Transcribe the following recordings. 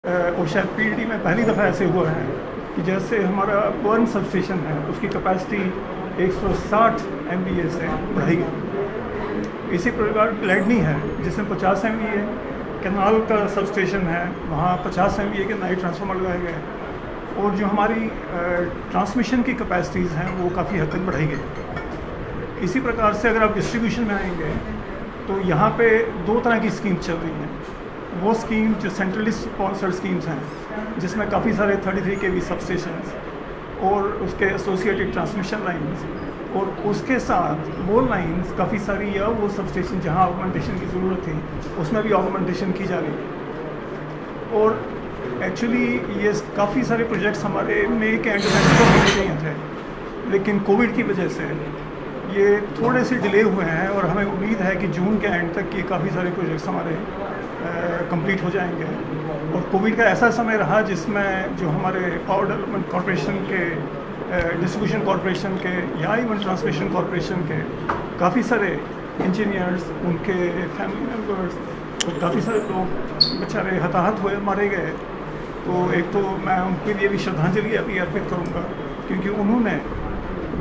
और शायद पीईटी में पहली दफ़ा ऐसे हुआ है कि जैसे हमारा बर्न सबस्टेशन है उसकी कैपेसिटी 160 MVA से बढ़ाई गई। इसी प्रकार ग्लैडनी है जिसमें 50 MVA, कैनाल का सबस्टेशन है वहाँ 50 MVA के नए ट्रांसफार्मर लगाए गए और जो हमारी ट्रांसमिशन की कैपेसिटीज़ हैं वो काफ़ी हद तक बढ़ाई गई। इसी प्रकार से अगर आप डिस्ट्रीब्यूशन में आएंगे तो यहाँ पे दो तरह की स्कीम चल रही हैं। वो स्कीम जो सेंट्रली स्पॉन्सर्ड स्कीम्स हैं जिसमें काफ़ी सारे 33 kV सबस्टेशंस और उसके एसोसिएटेड ट्रांसमिशन लाइंस और उसके साथ वो लाइंस काफ़ी सारी या वो सबस्टेशन जहाँ ऑगमेंटेशन की ज़रूरत थी उसमें भी ऑगमेंटेशन की जा रही है। और एक्चुअली ये काफ़ी सारे प्रोजेक्ट्स हमारे मई के एंड में होने चाहिए थे, लेकिन कोविड की वजह से ये थोड़े से डिले हुए हैं और हमें उम्मीद है कि जून के एंड तक ये काफ़ी सारे प्रोजेक्ट्स हमारे कंप्लीट हो जाएंगे। और कोविड का ऐसा समय रहा जिसमें जो हमारे पावर डेवलपमेंट कॉरपोरेशन के, डिस्ट्रीब्यूशन कॉरपोरेशन के या इवन ट्रांसमिशन कॉरपोरेशन के काफ़ी सारे इंजीनियर्स, उनके फैमिली मेम्बर्स और काफ़ी सारे लोग बेचारे हताहत हुए, मारे गए। तो एक तो मैं उनके लिए भी श्रद्धांजलि अभी अर्पित करूँगा क्योंकि उन्होंने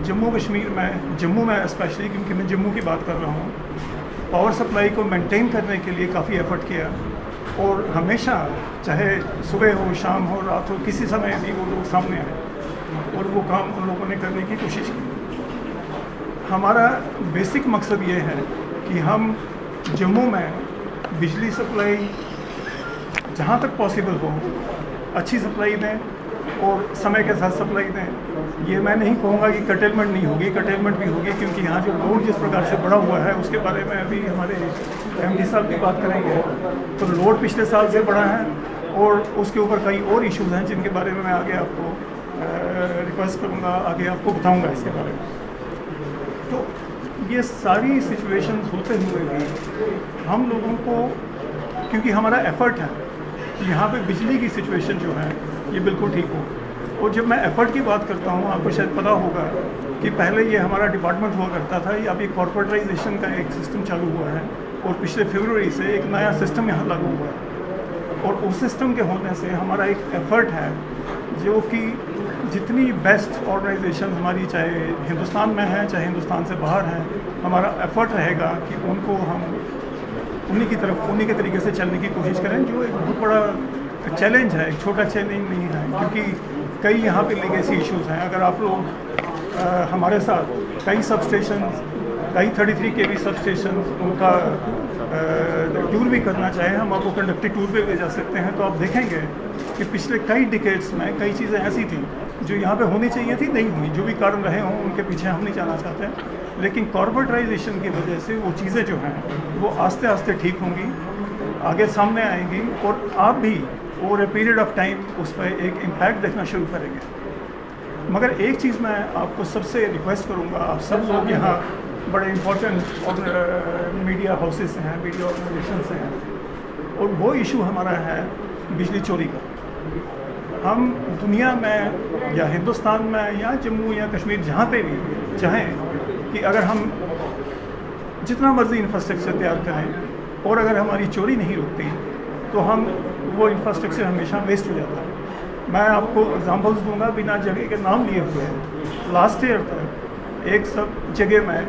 जम्मू कश्मीर में, जम्मू में स्पेशली क्योंकि मैं जम्मू की बात कर रहा हूँ, पावर सप्लाई को मेंटेन करने के लिए काफ़ी एफर्ट किया और हमेशा चाहे सुबह हो, शाम हो, रात हो, किसी समय भी वो लोग सामने आए और वो काम उन लोगों ने करने की कोशिश की। हमारा बेसिक मकसद ये है कि हम जम्मू में बिजली सप्लाई जहाँ तक पॉसिबल हो अच्छी सप्लाई दें और समय के साथ सप्लाई दें। ये मैं नहीं कहूँगा कि कर्टेलमेंट नहीं होगी, कर्टेलमेंट भी होगी क्योंकि यहाँ जो लोड जिस प्रकार से बढ़ा हुआ है उसके बारे में अभी हमारे MD साहब भी बात करेंगे। तो लोड पिछले साल से बढ़ा है और उसके ऊपर कई और इश्यूज़ हैं जिनके बारे में मैं आगे आपको रिक्वेस्ट करूँगा, आगे आपको बताऊँगा इसके बारे में। तो ये सारी सिचुएशंस होते हुए भी हम लोगों को, क्योंकि हमारा एफ़र्ट है यहाँ पे बिजली की सिचुएशन जो है ये बिल्कुल ठीक हो। और जब मैं एफ़र्ट की बात करता हूँ, आपको शायद पता होगा कि पहले ये हमारा डिपार्टमेंट हुआ करता था, ये अभी कॉर्पोरेटाइजेशन का एक सिस्टम चालू हुआ है और पिछले फरवरी से एक नया सिस्टम यहाँ लागू हुआ है। और उस सिस्टम के होने से हमारा एक एफ़र्ट है जो कि जितनी बेस्ट ऑर्गेनाइजेशन हमारी, चाहे हिंदुस्तान में है चाहे हिंदुस्तान से बाहर है, हमारा एफ़र्ट रहेगा कि उनको हम उन्हीं की तरफ, उन्हीं के तरीके से चलने की कोशिश करें, जो एक बहुत बड़ा चैलेंज है, एक छोटा चैलेंज नहीं है क्योंकि कई यहाँ पे लीगेसी इश्यूज़ हैं। अगर आप लोग हमारे साथ कई सबस्टेशंस, कई 33 kV सबस्टेशंस उनका टूर भी करना चाहें, हम आपको कंडक्टेड टूर पे ले जा सकते हैं, तो आप देखेंगे कि पिछले कई डिकेड्स में कई चीज़ें ऐसी थी जो यहाँ पे होनी चाहिए थी, नहीं हुई। जो भी कारण रहे हों उनके पीछे हम नहीं जाना चाहते, लेकिन कॉर्पोरेटाइजेशन की वजह से वो चीज़ें जो हैं वो आस्ते आस्ते ठीक होंगी, आगे सामने आएंगी और आप भी over a period of time उस पर एक इम्पैक्ट देखना शुरू करेंगे। मगर एक चीज़ मैं आपको सबसे रिक्वेस्ट करूँगा, आप सब लोग यहाँ बड़े इम्पोर्टेंट मीडिया हाउसेस हैं, मीडिया ऑर्गेनाइजेशन हैं, और वो इशू हमारा है बिजली चोरी का। हम दुनिया में या हिंदुस्तान में या जम्मू या कश्मीर जहाँ पे भी चाहें कि अगर हम जितना मर्ज़ी इंफ्रास्ट्रक्चर तैयार करें और अगर हमारी चोरी नहीं रुकती तो हम वो इंफ्रास्ट्रक्चर हमेशा वेस्ट हो जाता है। मैं आपको एग्जांपल्स दूंगा बिना जगह के नाम लिए हुए। लास्ट ईयर तक एक सब जगह में,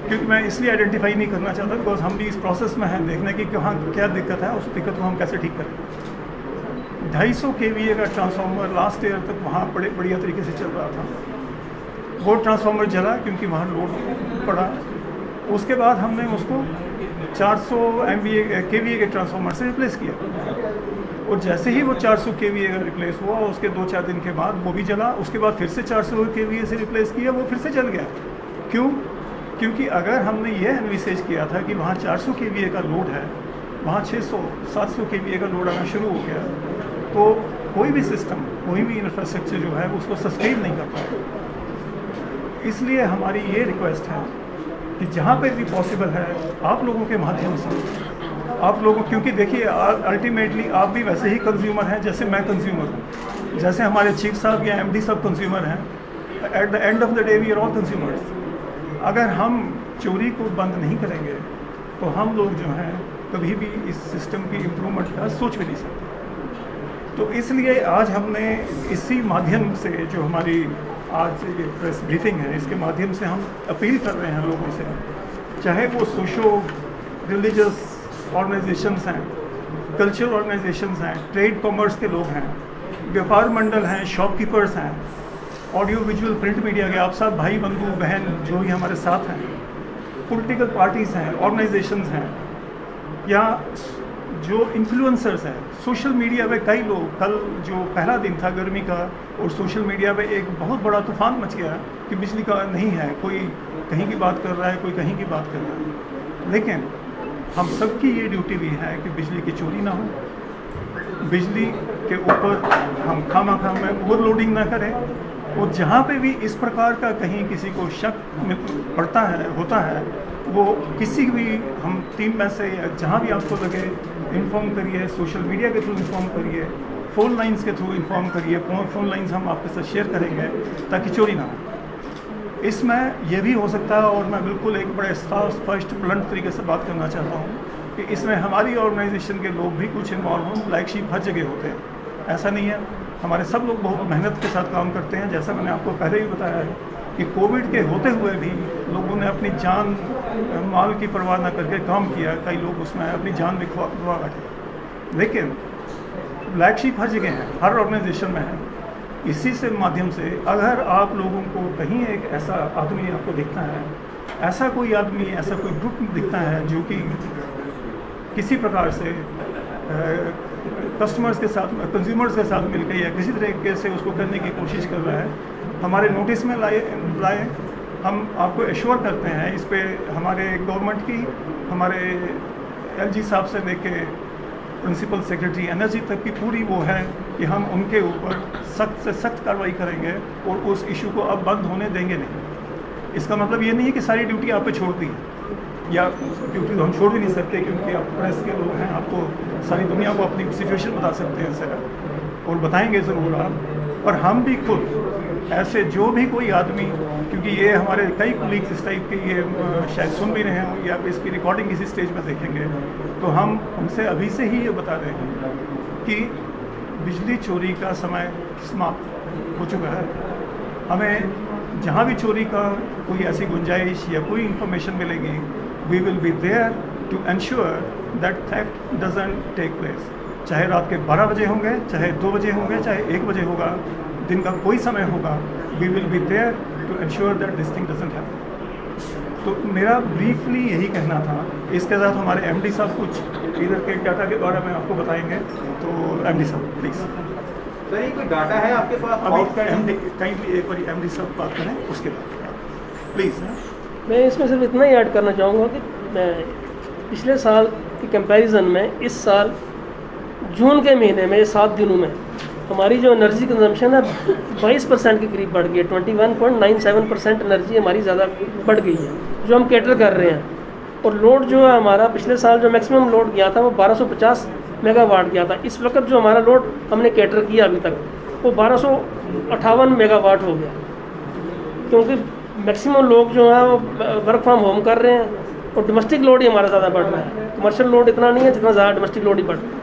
क्योंकि मैं इसलिए आइडेंटिफाई नहीं करना चाहता बिकॉज हम भी इस प्रोसेस में हैं देखने की कि वहाँ क्या दिक्कत है, उस दिक्कत को हम कैसे ठीक करें। 250 kVA का ट्रांसफार्मर लास्ट ईयर तक वहाँ बड़े बढ़िया तरीके से चल रहा था। वो ट्रांसफार्मर जला क्योंकि वहाँ लोड पड़ा। उसके बाद हमने उसको 400 kVA के ट्रांसफार्मर से रिप्लेस किया और जैसे ही वो 400 kVA का रिप्लेस हुआ उसके 2-4 दिन के बाद वो भी जला। उसके बाद फिर से 400 kVA से रिप्लेस किया, वो फिर से जल गया। क्यों? क्योंकि अगर हमने ये एनविसेज किया था कि वहाँ 400 kVA का लोड है, वहाँ 600-700 kVA का लोड आना शुरू हो गया, तो कोई भी सिस्टम, कोई भी इंफ्रास्ट्रक्चर जो है उसको सस्टेन नहीं कर पाएगा। इसलिए हमारी ये रिक्वेस्ट है कि जहाँ पे भी पॉसिबल है आप लोगों के माध्यम से, आप लोगों, क्योंकि देखिए अल्टीमेटली आप भी वैसे ही कंज्यूमर हैं जैसे मैं कंज्यूमर हूँ, जैसे हमारे चीफ साहब या MD साहब कंज्यूमर हैं। At the end of the day we are all consumers. अगर हम चोरी को बंद नहीं करेंगे तो हम लोग जो हैं कभी भी इस सिस्टम की इम्प्रूवमेंट का सोच भी नहीं सकते। तो इसलिए आज हमने इसी माध्यम से, जो हमारी आज ये प्रेस ब्रीफिंग है, इसके माध्यम से हम अपील कर रहे हैं लोगों से, चाहे वो सोशो रिलीजियस ऑर्गेनाइजेशंस हैं, कल्चरल ऑर्गेनाइजेशंस हैं, ट्रेड कॉमर्स के लोग हैं, व्यापार मंडल हैं, शॉपकीपर्स हैं, ऑडियो विजुअल प्रिंट मीडिया के आप सब भाई बंधु बहन जो भी हमारे साथ हैं, पॉलिटिकल पार्टीज़ हैं, ऑर्गेनाइजेशंस हैं, या जो इन्फ्लुएंसर्स हैं। सोशल मीडिया पे कई लोग, कल जो पहला दिन था गर्मी का, और सोशल मीडिया पे एक बहुत बड़ा तूफान मच गया कि बिजली का नहीं है, कोई कहीं की बात कर रहा है, कोई कहीं की बात कर रहा है। लेकिन हम सबकी ये ड्यूटी भी है कि बिजली की चोरी ना हो, बिजली के ऊपर हम खामा में ओवरलोडिंग ना करें, और जहाँ पे भी इस प्रकार का कहीं किसी को शक पड़ता है, होता है, वो किसी भी हम टीम में से या जहाँ भी आपको लगे इन्फॉर्म करिए, सोशल मीडिया के थ्रू इन्फॉर्म करिए, फ़ोन लाइंस के थ्रू इन्फॉर्म करिए। फ़ोन लाइंस हम आपके साथ शेयर करेंगे ताकि चोरी ना हो। इसमें यह भी हो सकता है, और मैं बिल्कुल एक बड़े साफ स्पष्ट ब्लंट तरीके से बात करना चाहता हूँ कि इसमें हमारी ऑर्गेनाइजेशन के लोग भी कुछ इन्वॉल्व हों। ब्लैक शीप हर जगह होते हैं, ऐसा नहीं है। हमारे सब लोग बहुत मेहनत के साथ काम करते हैं। जैसा मैंने आपको पहले भी बताया है कि कोविड के होते हुए भी लोगों ने अपनी जान माल की परवाह न करके काम किया। कई लोग उसमें अपनी जान भी गवा बैठे, लेकिन ब्लैक शीप हर जगह है, हर ऑर्गेनाइजेशन में है। इसी से माध्यम से अगर आप लोगों को कहीं एक ऐसा आदमी आपको दिखता है, ऐसा कोई आदमी, ऐसा कोई ग्रुप दिखता है जो कि किसी प्रकार से कस्टमर्स के साथ, कंज्यूमर्स के साथ मिलकर या किसी तरीके से उसको करने की कोशिश कर रहा है, हमारे नोटिस में लाए। हम आपको एश्योर करते हैं इस पे, हमारे गवर्नमेंट की, हमारे एलजी साहब से लेके प्रिंसिपल सेक्रेटरी एनर्जी तक की पूरी वो है कि हम उनके ऊपर सख्त से सख्त कार्रवाई करेंगे और उस इशू को अब बंद होने देंगे नहीं। इसका मतलब ये नहीं है कि सारी ड्यूटी आप पे छोड़ दी है, या ड्यूटी तो हम छोड़ भी नहीं सकते क्योंकि आप प्रेस के लोग हैं, आप तो सारी दुनिया को अपनी सिचुएशन बता सकते हैं सर, और बताएंगे ज़रूर आप। पर हम भी खुद ऐसे जो भी कोई आदमी, क्योंकि ये हमारे कई कोलीग्स इस टाइप के ये शायद सुन भी रहे हों या इसकी रिकॉर्डिंग किसी स्टेज में देखेंगे, तो हम उनसे अभी से ही ये बता रहे हैं कि बिजली चोरी का समय समाप्त हो चुका है। हमें जहाँ भी चोरी का कोई ऐसी गुंजाइश या कोई इंफॉर्मेशन मिलेगी, we will be there to ensure that theft doesn't take place. चाहे रात के 12 बजे होंगे, चाहे 2 बजे होंगे, चाहे 1 बजे होगा, दिन का कोई समय होगा, we will be there to ensure that this thing doesn't happen. तो मेरा ब्रीफली यही कहना था। इसके साथ हमारे एमडी साहब कुछ इधर के डाटा के बारे में आपको बताएंगे। तो एमडी साहब प्लीज़। सर, कोई डाटा है आपके पास? अभी एमडी कहीं भी एक बार एमडी साहब बात करें, उसके बाद प्लीज़। मैं इसमें सिर्फ इतना ही ऐड करना चाहूँगा कि मैं पिछले साल की कंपैरिजन में इस साल जून के महीने में 7 दिनों में हमारी जो एनर्जी कंजम्पशन है 22% के करीब बढ़ गई है। 21.97% एनर्जी हमारी ज़्यादा बढ़ गई है जो हम कैटर कर रहे हैं। और लोड जो है हमारा पिछले साल जो मैक्सिमम लोड गया था वो 1250 मेगावाट गया था। इस वक्त जो हमारा लोड हमने कैटर किया अभी तक वो 1258 मेगावाट हो गया, क्योंकि मैक्सिमम लोग जो हैं वो वर्क फ्रॉम होम कर रहे हैं और डोमेस्टिक लोड ही हमारा ज़्यादा बढ़ रहा है। कमर्शियल लोड इतना नहीं है जितना ज़्यादा डोमेस्टिक लोड ही बढ़ रहा है।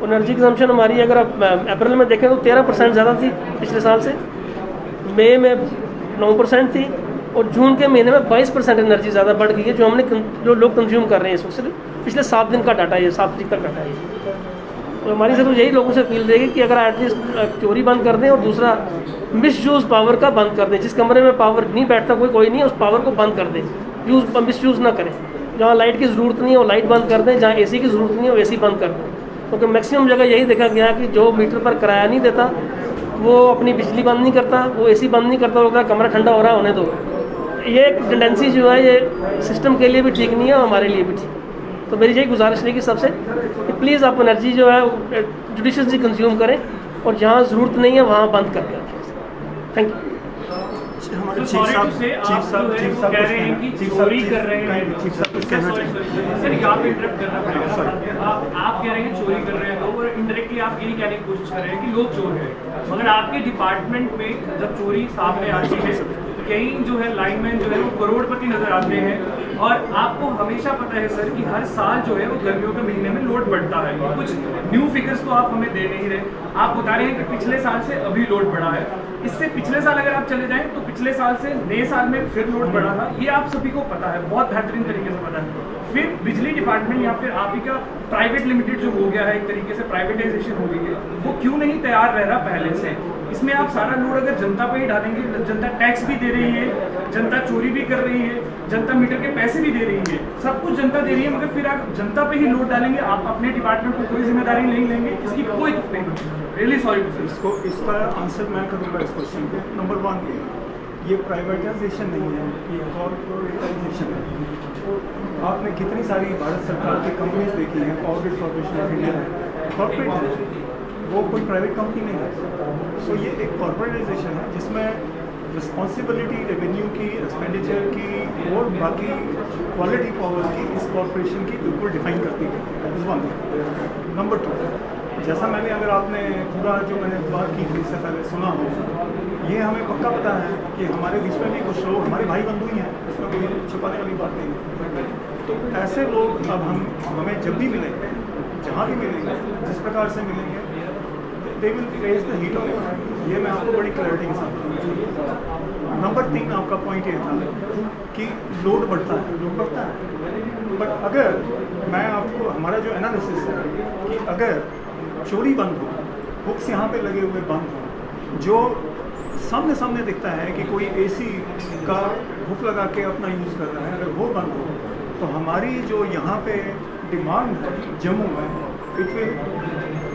एनर्जी कंजम्पशन हमारी अगर आप अप्रैल में देखें तो 13% ज़्यादा थी पिछले साल से, मई में 9% थी, और जून के महीने में 22% एनर्जी ज़्यादा बढ़ गई है जो लोग कंज्यूम कर रहे हैं इस वक्त। सिर्फ पिछले 7 दिन का डाटा है, 7 तारीख का डाटा है। तो हमारी सिर्फ यही लोगों से अपील रहेगी कि अगर एटलीस्ट चोरी बंद कर दें, और दूसरा मिसयूज़ पावर का बंद कर दें। जिस कमरे में पावर नहीं बैठता कोई नहीं है, उस पावर को बंद कर दें, मिसयूज़ ना करें। जहाँ लाइट की ज़रूरत नहीं है वो लाइट बंद कर दें, जहाँ एसी की ज़रूरत नहीं है वो एसी बंद कर दें। क्योंकि मैक्सिमम जगह यही देखा गया कि जो मीटर पर किराया नहीं देता वो अपनी बिजली बंद नहीं करता, वो एसी बंद नहीं करता, वो कहता कमरा ठंडा हो रहा है होने दो। ये एक टेंडेंसी जो है ये सिस्टम के लिए भी ठीक नहीं है और हमारे लिए भी ठीक। तो मेरी यही गुजारिश रहेगी सबसे कि प्लीज़ आप एनर्जी जो है जुडिशियसली कंज्यूम करें, और जहाँ ज़रूरत नहीं है वहाँ बंद कर दें। Thank you. हमारे चीफ साहब कह रहे हैं कि चोरी कर रहे हैं। चीफ साहब कुछ कहना चाहिए। सर, यहाँ पे इंटरप्ट करना पड़ेगा। आप कह रहे हैं चोरी कर रहे हैं लोग, और इनडायरेक्टली आप यही कहने की कोशिश कर रहे हैं कि लोग चोर हैं। मगर आपके डिपार्टमेंट में जब चोरी सामने आती है, कई जो है लाइनमैन जो है वो करोड़पति नजर आते हैं, और आपको हमेशा पता है सर कि हर साल जो है वो गर्मियों के महीने में लोड बढ़ता है। कुछ न्यू फिगर्स तो आप हमें दे नहीं रहे। आप बता रहे हैं कि पिछले साल से अभी लोड बढ़ा है। इससे पिछले साल अगर आप चले जाएं तो पिछले साल से नए साल में फिर लोड बढ़ा था। ये आप सभी को पता है, बहुत बेहतरीन तरीके से पता है। फिर बिजली डिपार्टमेंट या फिर आप ही का प्राइवेट लिमिटेड जो हो गया है, एक तरीके से प्राइवेटाइजेशन हो गई है, वो क्यों नहीं तैयार रह रहा पहले से? इसमें आप सारा लोड अगर जनता पे ही डालेंगे, जनता टैक्स भी दे रही है, जनता चोरी भी कर रही है, जनता मीटर के पैसे भी दे रही है, सब कुछ जनता दे रही है, मगर फिर आप जनता पे ही लोड डालेंगे, आप अपने डिपार्टमेंट को कोई जिम्मेदारी नहीं लेंगे, इसकी कोई तुक नहीं बनती। Really sorry sir. इसका आंसर मैं करूँगा इस क्वेश्चन को। नंबर 1, ये प्राइवेटाइजेशन नहीं है, ये कॉर्पोरेटाइजेशन है। आपने कितनी सारी भारत सरकार की कंपनीज देखी हैं, corporate corporation of India corporate है, वो कोई प्राइवेट कंपनी नहीं है। सो ये एक कॉर्पोरेटाइजेशन है जिसमें रिस्पॉन्सिबिलिटी रेवेन्यू की, एक्सपेंडिचर की और बाकी क्वालिटी पावर की इस कॉर्पोरेशन की बिल्कुल डिफाइन करती है। नंबर 2, जैसा मैंने अगर आपने पूरा जो मैंने बात की थी इससे पहले सुना हो, ये हमें पक्का पता है कि हमारे बीच में भी कुछ लोग हमारे भाई बंधु ही हैं, इसमें कोई छुपाने वाली बात नहीं है। तो ऐसे लोग अब हमें जब भी मिलेंगे, जहाँ भी मिलेंगे, जिस प्रकार से मिलेंगे, they will face the heat of. ये मैं आपको बड़ी क्लैरिटी के साथ बताऊँ। नंबर 3 आपका पॉइंट ये था कि लोड बढ़ता है, बट अगर मैं आपको हमारा जो एनालिसिस है कि अगर चोरी बंद हो, हुक्स यहाँ पे लगे हुए बंद हो, जो सामने दिखता है कि कोई एसी का हुक लगा के अपना यूज़ कर रहा है, अगर वो बंद हो तो हमारी जो यहाँ पे डिमांड है जम्मू में, it will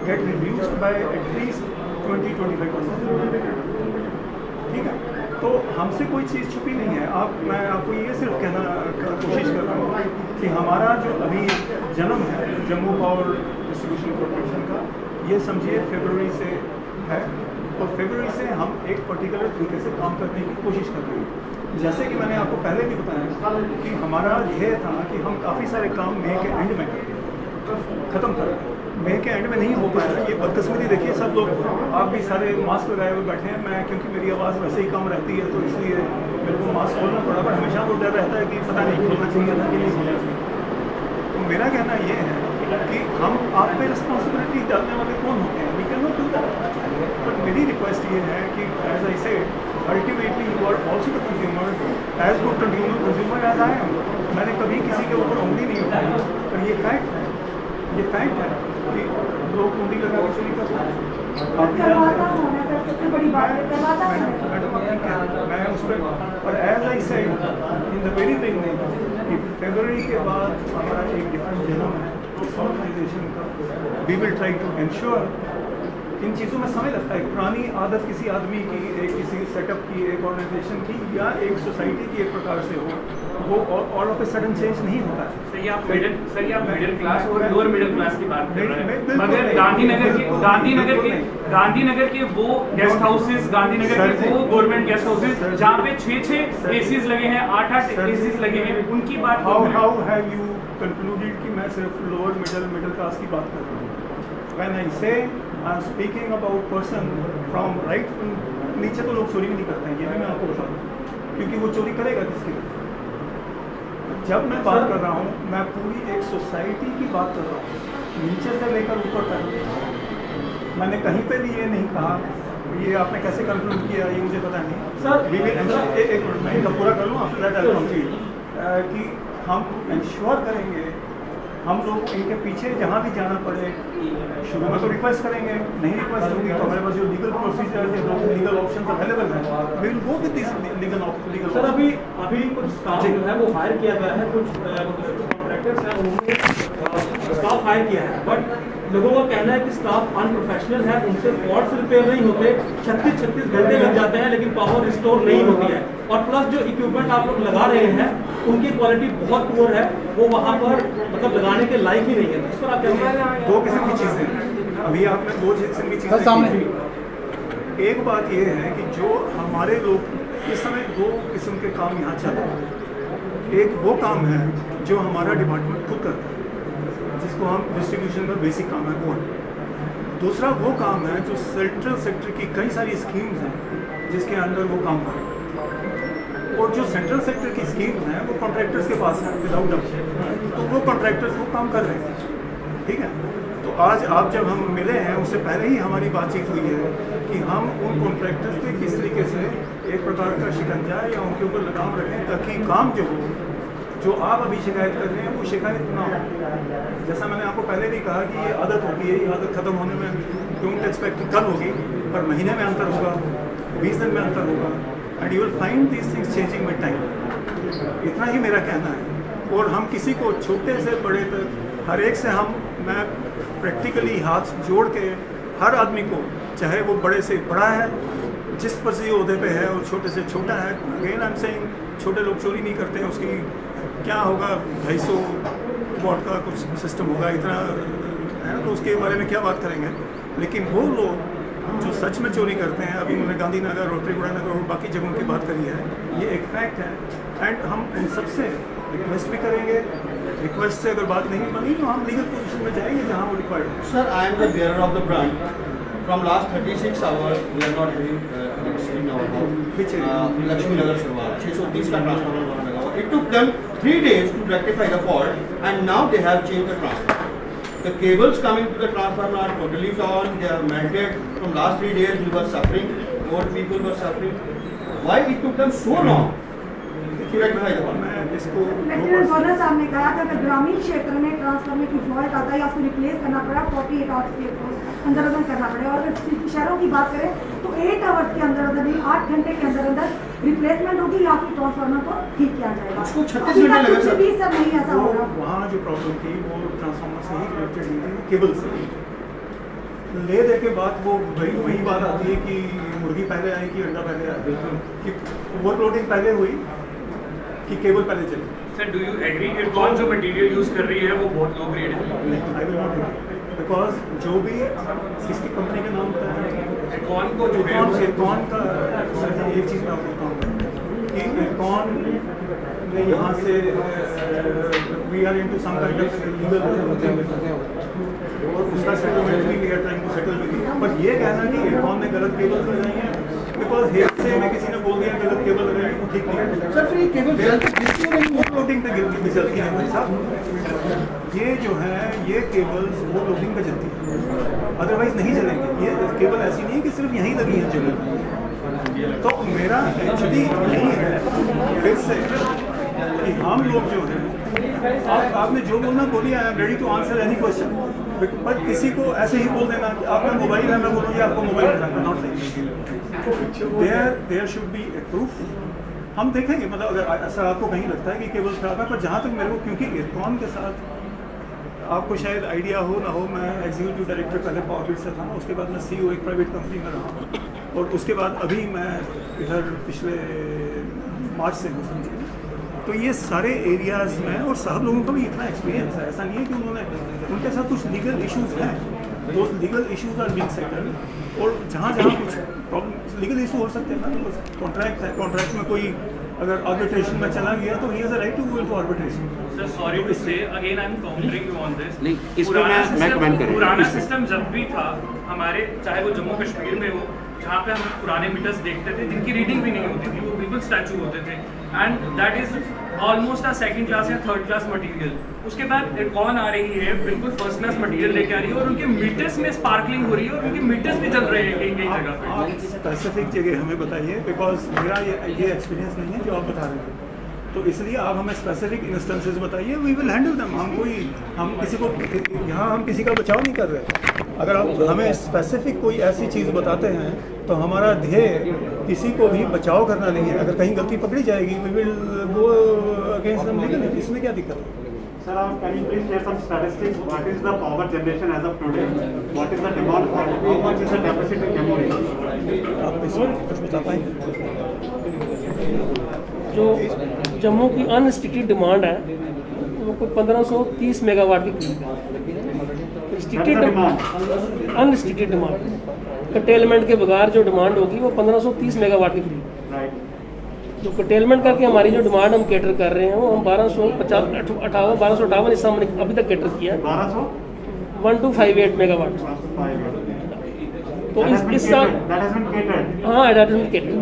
get reduced by at least 20-25%। ठीक है, तो हमसे कोई चीज़ छुपी नहीं है। मैं आपको ये सिर्फ कहना कोशिश कर रहा हूँ कि हमारा जो अभी जन्म है जम्मू पावर डिस्ट्रीब्यूशन कॉर्पोरेशन का, ये समझिए फरवरी से है, और फरवरी से हम एक पर्टिकुलर तरीके से काम करने की कोशिश कर रहे हैं। जैसे कि मैंने आपको पहले भी बताया कि हमारा ध्येय था कि हम काफ़ी सारे काम मई के एंड में ख़त्म करें। मई के एंड में नहीं हो पाया। ये बदकिस्मती देखिए, सब लोग आप भी सारे मास्क लगाए हुए बैठे हैं। मैं क्योंकि मेरी आवाज़ वैसे ही कम रहती है तो इसलिए मेरे को मास्क खोलना पड़ा, पर हमेशा तो डर रहता है कि पता नहीं खोलना चाहिए था कि नहीं खोलना चाहिए। तो मेरा कहना ये है कि हम आप पे रिस्पॉन्सिबिलिटी डालने वाले कौन होते हैं, we can not do that. But मेरी रिक्वेस्ट ये है कि as I say ultimately you are also the consumer, as good consumer as I am. मैंने कभी किसी के ऊपर उंगली नहीं उठाई, पर ये फैक्ट है कि लोग उंगली लगा के चोरी करते हैं। मैं उस पर, और as I said in the very beginning कि फरवरी के बाद हमारा एक डिफरेंट जन्म है इस ऑर्गेनाइजेशन का। We will try to ensure. इन चीज़ों में समय लगता है। पुरानी आदत किसी आदमी की, एक किसी सेटअप की, एक ऑर्गेनाइजेशन की या एक सोसाइटी की एक प्रकार से हो, वो all of a sudden change नहीं होता है। सर आप मिडिल क्लास और लोअर मिडल क्लास की बात कर रहे हैं, मगर गांधीनगर के वो गेस्ट हाउसेज, गांधीनगर के वो गवर्नमेंट गेस्ट हाउसेज जहाँ पे 6 एसीज लगे हैं, 8 एसीज लगे हैं, उनकी बात हाउ हैव यू कंक्लूडेड कि मैं सिर्फ लोअर मिडिल क्लास की बात कर रहा हूँ? When I say I'm speaking about person from right, नीचे तो लोग चोरी भी नहीं करते हैं, ये भी मैं आपको बता दूँ, क्योंकि वो चोरी करेगा किसके लिए? जब मैं बात कर रहा हूँ, मैं पूरी एक सोसाइटी की बात कर रहा हूँ, नीचे से लेकर ऊपर तक। मैंने कहीं पे भी ये नहीं कहा, ये आपने कैसे कंक्लूड किया ये मुझे पता नहीं सर। एक मिनट मैं इनका पूरा कर लूँ, आफ्टर दैट आई कंप्लीट कि हम इंश्योर करेंगे, हम लोग इनके पीछे जहाँ भी जाना पड़े, शुरू में तो रिक्वेस्ट करेंगे, नहीं रिक्वेस्ट होगी तो हमारे पास जो लीगल प्रोसीजर या लीगल ऑप्शन अवेलेबल है, we will go with this legal sir. अभी कुछ स्टाफ जो है वो हायर किया गया है, कुछ कॉन्ट्रैक्टर्स हैं उन्होंने स्टाफ हायर किया है, बट लोगों का कहना है कि स्टाफ अनप्रोफेशनल है, उनसे फॉल्ट्स रिपेयर नहीं होते, 36 घंटे लग जाते हैं लेकिन पावर रिस्टोर नहीं होती है, और प्लस जो इक्विपमेंट आप लोग लगा रहे हैं उनकी क्वालिटी बहुत पुअर है, वो वहाँ पर मतलब लगाने के लायक ही नहीं है। इस पर आप क्या कह रहे हैं? दो किस्म की चीज़ें, अभी आपने दो किस्म की चीज़ें सामने। एक बात ये है कि जो हमारे लोग इस समय दो किस्म के काम यहाँ चल रहे हैं। एक वो काम है जो हमारा डिपार्टमेंट खुद करता है, जिसको हम डिस्ट्रीब्यूशन का बेसिक काम है वो है। दूसरा वो काम है जो सेंट्रल सेक्टर की कई सारी स्कीम्स हैं जिसके अंदर वो काम कर रहे हैं। और जो सेंट्रल सेक्टर की स्कीम है वो कॉन्ट्रैक्टर्स के पास है विदाउट डाउट, तो वो कॉन्ट्रैक्टर्स वो काम कर रहे हैं, ठीक है। तो आज आप जब हम मिले हैं उससे पहले ही हमारी बातचीत हुई है कि हम उन कॉन्ट्रैक्टर्स पे किस तरीके से एक प्रकार का शिकंजा या उनके ऊपर लगाम रखें ताकि काम जो आप अभी शिकायत कर रहे हैं वो शिकायत ना हो। जैसा मैंने आपको पहले भी कहा कि ये आदत होती है, ये आदत ख़त्म होने में डोंट एक्सपेक्ट कल होगी, पर महीने में अंतर होगा, 20 दिन में अंतर होगा, and you will find these things changing with time. इतना ही मेरा कहना है। और हम किसी को छोटे से बड़े तक हर एक से मैं प्रैक्टिकली हाथ जोड़ के हर आदमी को, चाहे वो बड़े से बड़ा है, जिस पर से ओहदे पे है, और छोटे से छोटा है, अगेन आई एम सेइंग, छोटे लोग चोरी नहीं करते हैं, उसकी क्या होगा 250 वॉट का कुछ सिस्टम होगा, इतना है ना, तो उसके बारे में क्या बात करेंगे। लेकिन वो लोग जो सच में चोरी करते हैं, अभी उन्होंने गांधीनगर, रोटरीगुड़ा नगर और बाकी जगहों की बात करी है, ये एक फैक्ट है। एंड हम उन सबसे रिक्वेस्ट भी करेंगे, रिक्वेस्ट से अगर बात नहीं बनी तो हम लीगल पोजीशन में जाएंगे जहाँ वो रिक्वायर्ड है। Sir, I am the bearer of the brunt. From last 36 hours, we are not having electricity in our house. Which area? Lakshmi Nagar Sarwar. 630 का transformer वहाँ लगा हुआ. It took them 3 days to rectify the fault, and now they have changed the transformer. The cables coming to the transformer are totally gone. They are melted. From last 3 days, we were suffering. More people were suffering. Why it took them so long to rectify the fault? मैं इसको lieutenant governor साहब ने कहा कि अगर ग्रामीण क्षेत्र में ट्रांसफार्मर की फॉल्ट आता है या उसको रिप्लेस करना पड़ा 48 आवर्स के अंदर करना पड़ेगा, और अगर शहरों की बात करें तो 8 आवर्स के अंदर नहीं 8 घंटे के अंदर रिप्लेसमेंट होगी या फिर ट्रांसफार्मर को ठीक किया जाएगा। उसको 36 घंटे लगे सर। सर नहीं ऐसा होगा। वहाँ जो प्रॉब्लम थी वो ट्रांसफार्मर से ही रिलेटेड नहीं थी, केबल से। ले दे के बाद वो वही बात आती है कि मुर्गी पहले आई कि अंडा पहले आया, कि ओवरलोडिंग पहले हुई कि केबल पहले चली। सर डू यू एग्री कि कौन जो मटेरियल यूज कर रही है वो बहुत लो ग्रेड है? I will not agree, because जो भी इसकी कंपनी का नाम होता है कौन को जो है एरकॉन का, एक चीज़ मैं आपको बताऊँ कि एरकॉन ने यहाँ से we are into some kind of legal और उसका सेटलमेंट भी we are trying to settle with, पर ये कहना कि एरकॉन ने गलत केबल लगाई है बिकॉज हेयर से में किसी ने बोल दिया गलत केबल लगाई, वो ठीक नहीं है। सर फिर ये केबल जलती नहीं? ओवरलोडिंग पे भी चलती है भाई साहब, ये जो है ये केबल्स ओवरलोडिंग पे चलती है, अदरवाइज नहीं चलेंगे। ये केबल ऐसी नहीं है कि सिर्फ यहीं लगी है जगह। तो मेरा एक्चुअली यही है फिर से कि हम लोग जो हैं, आपने जो बोलना बोलिए, I am ready to answer any question, पर किसी को ऐसे ही बोल देना कि आपका मोबाइल है, मैं बोलूँगी आपको मोबाइल है, not there should be a proof. हम देखेंगे, मतलब अगर ऐसा आपको कहीं लगता है कि केबल खराब है, पर जहाँ तक मेरे को, क्योंकि एरकॉन के साथ आपको शायद आइडिया हो ना हो, मैं एग्जीक्यूटिव डायरेक्टर पहले पावर ग्रिड से था, उसके बाद मैं CEO एक प्राइवेट कंपनी में रहा, और उसके बाद अभी मैं इधर पिछले मार्च से हूँ, समझिए। तो ये सारे एरियाज़ में, और सब लोगों का भी इतना एक्सपीरियंस है, ऐसा नहीं है कि उनके साथ कुछ लीगल इश्यूज़ हैं, दो legal issues are being settled, और जहाँ कुछ प्रॉब्लम लीगल इशू हो सकते हैं ना, कॉन्ट्रैक्ट है, कॉन्ट्रैक्ट में कोई अगर आर्बिट्रेशन में चला गया तो he has a right to go into arbitration. Sir sorry to say again I am countering you on this. नहीं, इस पे मैं कमेंट करूंगा। पुराना सिस्टम जब भी था हमारे, चाहे वो जम्मू कश्मीर में हो, जहाँ पे हम पुराने मीटर्स देखते थे जिनकी रीडिंग भी नहीं होती थी, वो बिल्कुल स्टैचू होते थे, and that is almost a second class या थर्ड क्लास मटेरियल। उसके बाद एरकॉन आ रही है, बिल्कुल फर्स्ट क्लास मटेरियल लेके आ रही है, और उनके मीटर्स में स्पार्कलिंग हो रही है, और उनके मीटर्स भी चल रहे हैं कई कई जगह पे। आप स्पेसिफिक जगह हमें बताइए, बिकॉज मेरा ये एक्सपीरियंस नहीं है जो आप बता रहे हैं, तो इसलिए आप हमें स्पेसिफिक इंस्टेंसेस बताइए, वी विल हैंडल देम। हम किसी को यहाँ हम किसी का बचाव नहीं कर रहे। अगर आप हमें स्पेसिफिक कोई ऐसी चीज़ बताते हैं तो हमारा ध्येय किसी को भी बचाव करना नहीं है। अगर कहीं गलती पकड़ी जाएगी we will go against them legally, इसमें क्या दिक्कत है? Sir, can you please share some statistics? What is the power generation as of today? What is the demand? How much is the capacity memory? आप इसमें कुछ बता पाएंगे? जो जम्मू की अनस्टिटेड डिमांड है वो कोई 1530 मेगावाट की करीब है। स्टिटेड अनस्टिटेड डिमांड, कटेलमेंट के बगैर जो डिमांड होगी वो 1530 मेगावाट के करीब। Right. जो कटेलमेंट करके हमारी जो डिमांड हम कैटर कर रहे हैं वो हम 1258 इस हमने अभी तक कैटर किया है 1258 मेगावाट। तो इस साल That has been catered. हाँ, एडाप्टेशन कैटर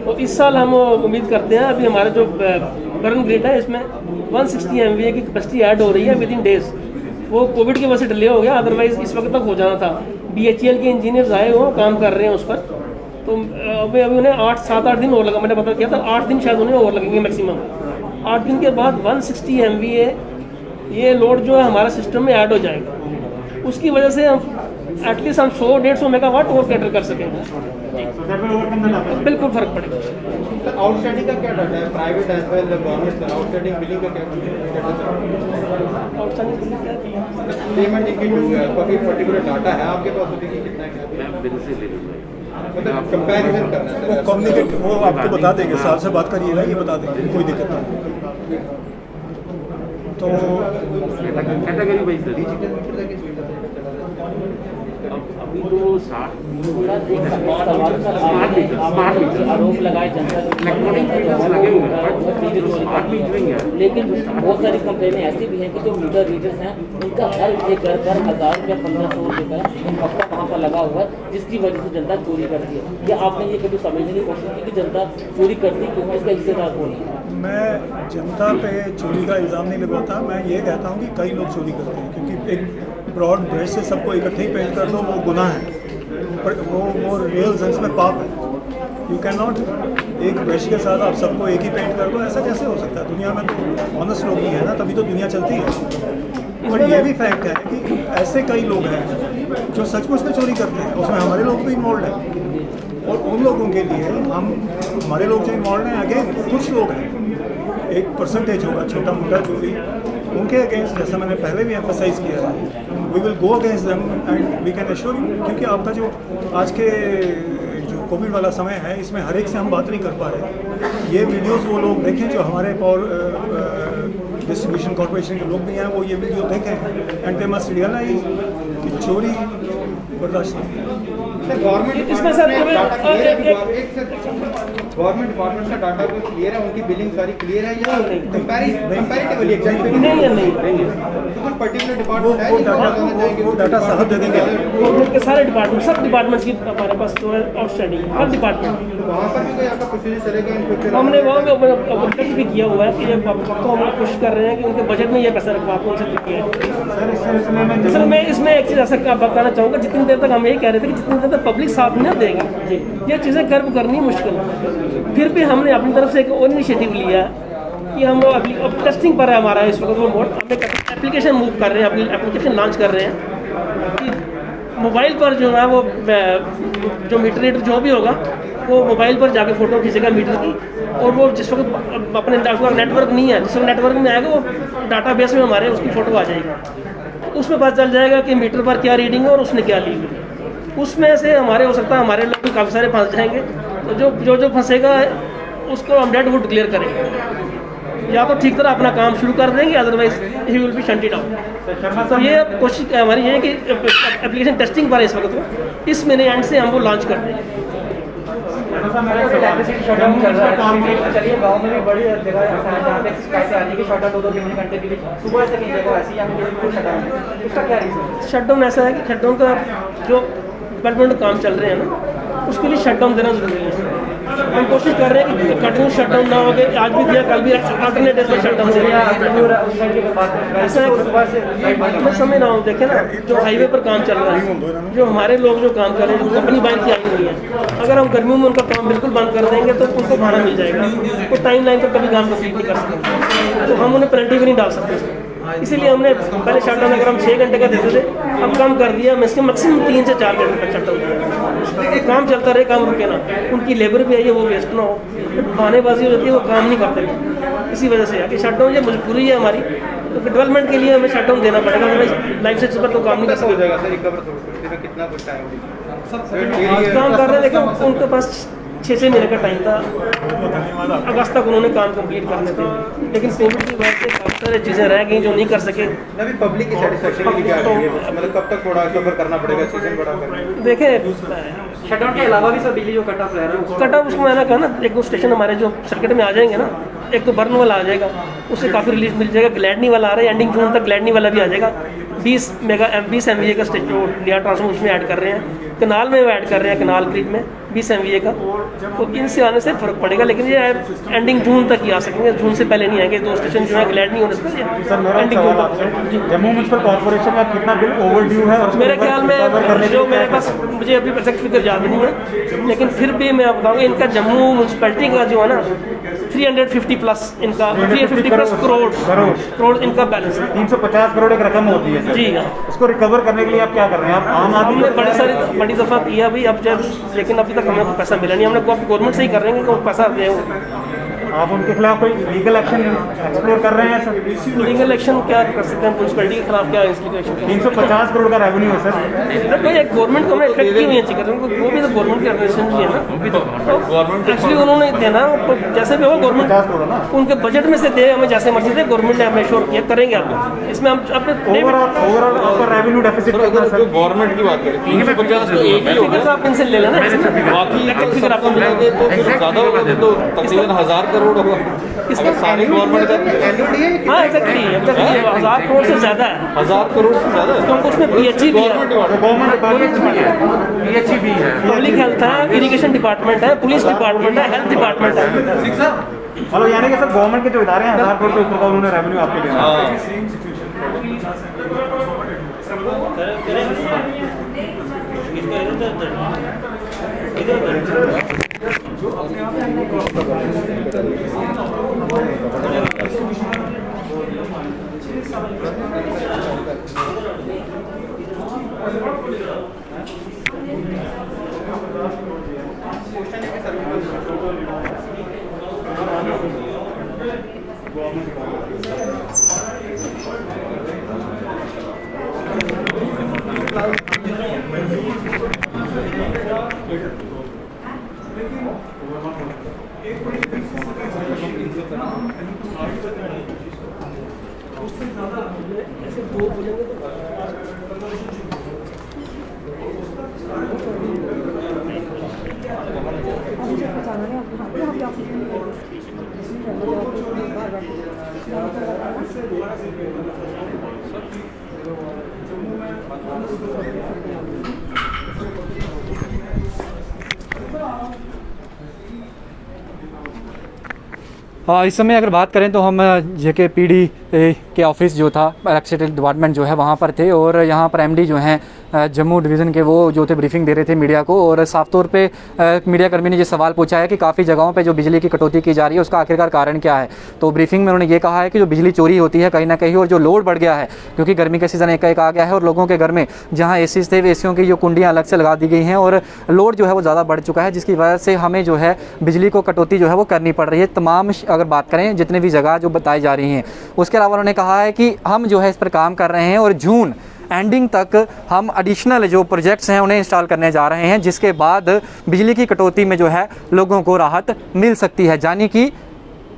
तो इस साल हम उम्मीद करते हैं, अभी हमारा जो करंट ग्रिड है इसमें 160 MVA की कैपेसिटी ऐड हो रही है विद इन डेज। वो कोविड की वजह से डिले हो गया, अदरवाइज इस वक्त तक हो जाना था। BHEL के इंजीनियर्स आए हुए काम कर रहे हैं उस पर, तो अभी उन्हें 7-8 दिन और लगा, मैंने पता किया था 8 दिन शायद उन्हें और लगेंगे मैक्सिमम। 8 दिन के बाद 160 MVA ये लोड जो है हमारा सिस्टम में ऐड हो जाएगा। उसकी वजह से हम एटलीस्ट हम 100-150 मेगावाट और कैटर कर सकेंगे। बिल्कुल फ़र्क पड़ेगा। आउटस्टैंडिंग का क्या डाटा है, प्राइवेट एज वेल गवर्नमेंट का आउटस्टैंडिंग बिलिंग का क्या पेमेंट इनकी जो है कोई पर्टिकुलर डाटा है आपके पास, देखिए कितना है क्या मैं बिल से ले लूँगा। मतलब कंपैरिजन करना है। वो कम्युनिकेट वो आपको बता देंगे, साहब से बात करिएगा, ये बता देंगे, कोई दिक्कत नहीं। तो कैटेगरी वाइज अभी तो स्मार्ट मीटर आरोप लगाए जनता इलेक्ट्रॉनिक मीटर्स लगे हुए हैं, बट स्मार्ट मीटरिंग है। लेकिन बहुत सारी कंप्लेनें ऐसी भी हैं कि जो मीटर रीडर्स हैं उनका हर एक घर पर 1000 रुपया 1500 रुपये का हफ्ता वहाँ पर लगा हुआ है, जिसकी वजह से जनता चोरी करती है। या आपने ये कभी समझने की कोशिश की कि जनता चोरी करती है, क्योंकि इसका हिस्सेदार कौन है? मैं जनता पे चोरी का इल्ज़ाम नहीं लगाता, मैं ये कहता हूँ कि कई लोग चोरी करते हैं, क्योंकि एक ब्रॉड ब्रश से सबको इकट्ठे ही पेंट कर दो वो गुनाह है, पर वो रियल सेंस में पाप है। यू कैन नॉट एक ब्रश के साथ आप सबको एक ही पेंट कर दो, ऐसा कैसे हो सकता है? दुनिया में तो ऑनेस्ट लोग ही है ना, तभी तो दुनिया चलती है। पर ये भी फैक्ट है कि ऐसे कई लोग हैं जो सचमुच में चोरी करते हैं, उसमें हमारे लोग भी इन्वॉल्व हैं, और उन लोगों के लिए हमारे लोग जो इन्वॉल्व हैं, अगेन कुछ लोग हैं, एक परसेंटेज होगा छोटा मोटा जो भी, उनके अगेंस्ट, जैसा मैंने पहले भी एम्फसाइज़ किया है, we will go against them and we can assure you. क्योंकि आपका जो आज के जो कोविड वाला समय है, इसमें हर एक से हम बात नहीं कर पा रहे। ये वीडियोस वो लोग देखें जो हमारे पावर डिस्ट्रीब्यूशन कॉर्पोरेशन के लोग भी हैं, वो ये वीडियो देखें एंड दे मस्ट रियलाइज कि चोरी बर्दाश्त नहीं है। इसमें सर गवर्नमेंट डिपार्टमेंट का डाटा भी क्लियर है, उनकी बिलिंग सारी क्लियर है या कंपैरेटिवली एग्जैक्ट बिलिंग नहीं है, नहीं तो कुछ पर्टिकुलर डिपार्टमेंट है वो डाटा साहब दे देंगे। गवर्नमेंट के सारे डिपार्टमेंट, सब डिपार्टमेंट की हमारे पास जो है आउटस्टैंडिंग है, हर डिपार्टमेंट। वहाँ पर भी कोई आपका प्रोसीजर चलेगा इन फ्यूचर? हमने वहाँ पे ऑब्जेक्ट भी किया हुआ है कि ये तो हम लोग कोशिश कर रहे हैं कि उनके बजट में ये पैसा रखवा के उनसे किया है। सर मैं इसमें एक चीज़ ऐसा बताना चाहूँगा, जितनी देर तक हम यही कह रहे थे कि जितनी देर तक पब्लिक साथ नहीं देगी, ये चीज़ें कर्व करनी मुश्किल है। फिर भी हमने अपनी तरफ से एक और इनिशिएटिव लिया कि हम अब टेस्टिंग पर है हमारा इस वक्त वो मोड, हम एक एप्लीकेशन मूव कर रहे हैं, अपनी एप्लीकेशन लॉन्च कर रहे हैं कि मोबाइल पर जो है वो जो मीटर रीडर जो भी होगा वो मोबाइल पर जाके फ़ोटो खींचेगा मीटर की, और वो जिस वक्त अपने नेटवर्क नहीं है, जिस वक्त नेटवर्क में आएगा वो डाटा बेस में हमारे उसकी फ़ोटो आ जाएगी, उसमें पता चल जाएगा कि मीटर पर क्या रीडिंग है और उसने क्या ली हुई। उसमें से हमारे हो सकता है हमारे लोग भी काफ़ी सारे फंस जाएंगे, तो जो फंसेगा उसको हम डेड वुड क्लियर करेंगे, या तो ठीक तरह अपना काम शुरू कर देंगे, otherwise he will be shunted out. तो ये कोशिश हमारी ये है कि एप्लीकेशन टेस्टिंग पर है इस वक्त, इस महीने एंड से हम वो लॉन्च कर देंगे। चलिए गाँव में भी बड़ी जगह ऐसा है जहाँ पे कैसे आने की शॉर्ट 2-3 घंटे के लिए सुबह से कहीं जगह ऐसी यहाँ पे शटडाउन है, उसका क्या रीज़न? शटडाउन ऐसा है कि शटडाउन का जो डेवलपमेंट काम चल रहे हैं ना, उसके लिए शटडाउन देना जरूरी है। हम कोशिश कर रहे हैं कि कंटिन्यू शटडाउन ना हो गए, आज भी दिया कल भी अल्टरनेटिव में शटडाउन दे ऐसा है। मैं समझ रहा हूँ, देखें ना जो हाईवे पर काम चल रहा है, जो हमारे लोग जो काम कर रहे हैं, जो कंपनी बाइक की आई हुई है, अगर हम गर्मियों में उनका काम बिल्कुल बंद कर देंगे तो उनको भाड़ा मिल जाएगा, तो टाइम लाइन पर कभी काम कंप्लीट नहीं कर सकते, तो हम उन्हें पेनल्टी भी नहीं डाल सकते। इसीलिए हमने पहले शटडाउन अगर हम 6 घंटे का देते थे, अब कम कर दिया, मैक्सिमम 3 से 4 घंटे तक शटडाउन दिया। काम चलता रहे, काम रुके ना, उनकी लेबर भी आई है वो वेस्ट ना हो, बहानेबाजी हो जाती है, वो काम नहीं करते। इसी वजह से है कि शटडाउन ये मजबूरी है हमारी, तो डेवलपमेंट के लिए हमें शटडाउन देना पड़ेगा, अदरवाइज लाइफ से पर तो काम नहीं कर सकते। कितना कुछ टाइम काम कर रहे हैं, देखो उनके पास 6 महीने का टाइम था, अगस्त तक उन्होंने काम कंप्लीट करने थे, लेकिन कोविड की वजह से काफ़ी सारी चीज़ें रह गई जो नहीं कर सके। अभी पब्लिक की सेटिस्फेक्शन के लिए क्या चाहिए, मतलब कब तक थोड़ा सफर करना पड़ेगा सीजन बड़ा करना? देखें शटडाउन के अलावा भी सब बिजली जो कट ऑफ रह रहा है, कट ऑफ उसको मैंने कहा ना, 1-2 स्टेशन हमारे जो सर्किट में आ जाएंगे ना, एक तो बर्न वाला आ जाएगा, उससे काफ़ी रिलीफ मिल जाएगा, ग्लैडनी वाला आ रहा है, एंडिंग जून तक ग्लैडनी वाला भी आ जाएगा। 20 MVA का स्टेज जो लिया ट्रांसफॉर्मर उसमें ऐड कर रहे हैं, कनाल में ऐड कर रहे हैं, कनाल ग्रिड में, 20 MVA का, तो इनसे आने से फ़र्क पड़ेगा, लेकिन ये एंडिंग जून तक ही आ सकेंगे, जून से पहले नहीं आएंगे। 2 स्टेशन जो है ग्लैड नहीं होने से सर मेरा एंडिंग सवाल जून आपसे, तक। जम्मू म्यूनसिपल कॉर्पोरेशन का कितना बिल ओवरड्यू है? और मेरे ख्याल में जो मेरे पास, मुझे अभी एग्जैक्ट फिगर याद नहीं है, लेकिन फिर भी मैं बताऊँगा इनका जम्मू म्यूनसिपैलिटी का जो है ना 350 प्लस इनका 350 प्लस करोड़ इनका बैलेंस है। 350 करोड़ एक रकम होती है सर। जी हाँ। उसको रिकवर करने के लिए आप क्या कर रहे हैं? आप आम आदमी हमने बड़ी दफ़ा किया भाई, अब जब, लेकिन अभी तक हमें पैसा मिला नहीं। हमने गवर्नमेंट से ही कर रहे हैं कि वो पैसा दें। आप उनके खिलाफ कोई लीगल एक्शन एक्सप्लोर कर रहे हैं सर? लीगल एक्शन क्या कर सकते हैं? म्यूनसिपैलिटी के खिलाफ क्या लीगल एक्शन? 350 करोड़ का रेवेन्यू है सर। कोई एक गवर्नमेंट को हमें इफेक्ट क्यों नहीं चाहिए, वो भी तो गवर्नमेंट की ऑर्गेनाइजेशन ही है ना। एक्चुअली उन्होंने देना जैसे भी हो, गवर्नमेंट उनके बजट में से दे, हमें जैसे मर्जी दे, गवर्नमेंट ने हमें श्योर किया करेंगे। आप इसमें हम अपने ओवरऑल आपका रेवेन्यू डेफिसिट कितना है सर? गवर्नमेंट की बात करें 350 तो एक ही फिगर आप इनसे ले लेना, बाकी फिगर आपको मिलेंगे तो फिर ज़्यादा होगा, तो तकरीबन 1000 करोड़ होगा। अगर सारी गवर्नमेंट का हाँ एग्जैक्टली 1000 करोड़ से ज़्यादा है। 1000 करोड़ से ज़्यादा है, क्योंकि उसमें PHE भी है, PHE भी है, पब्लिक हेल्थ है, इरिगेशन डिपार्टमेंट है, पुलिस डिपार्टमेंट है, हेल्थ डिपार्टमेंट है। मतलब यानी कि सर गवर्नमेंट के जो इदारे हैं 1000 करोड़ के ऊपर का उन्होंने रेवेन्यू आपके लिए इस समय अगर बात करें तो हम JKPD के ऑफिस जो था, इलेक्ट्रिसिटी डिपार्टमेंट जो है वहाँ पर थे, और यहाँ पर MD जो हैं जम्मू डिवीज़न के, वो जो थे ब्रीफिंग दे रहे थे मीडिया को। और साफ तौर पे मीडिया कर्मी ने ये सवाल पूछा है कि काफ़ी जगहों पे जो बिजली की कटौती की जा रही है उसका आखिरकार कारण क्या है। तो ब्रीफिंग में उन्होंने ये कहा है कि जो बिजली चोरी होती है कहीं ना कहीं, और जो लोड बढ़ गया है क्योंकि गर्मी का सीज़न एकाएक आ गया है, और लोगों के घर में जहाँ ACs थे, ACयों की जो कुंडियाँ अलग से लगा दी गई हैं, और लोड जो है वो ज़्यादा बढ़ चुका है, जिसकी वजह से हमें जो है बिजली को कटौती जो है वो करनी पड़ रही है तमाम, अगर बात करें जितने भी जगह जो बताई जा रही हैं। उसके अलावा उन्होंने कहा है कि हम जो है इस पर काम कर रहे हैं, और जून एंडिंग तक हम एडिशनल जो प्रोजेक्ट्स हैं उन्हें इंस्टॉल करने जा रहे हैं, जिसके बाद बिजली की कटौती में जो है लोगों को राहत मिल सकती है। यानी कि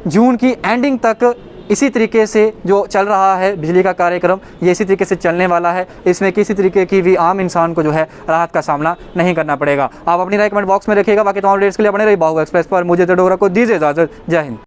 जून की एंडिंग तक इसी तरीके से जो चल रहा है बिजली का कार्यक्रम, ये इसी तरीके से चलने वाला है। इसमें किसी तरीके की भी आम इंसान को जो है राहत का सामना नहीं करना पड़ेगा। आप अपनी राय कमेंट बॉक्स में रखिएगा। बाकी तमाम अपडेट्स के लिए बने रहिए बाहुबली एक्सप्रेस पर। मुझे तो डोरा को दीजिए इजाज़त। जय हिंद।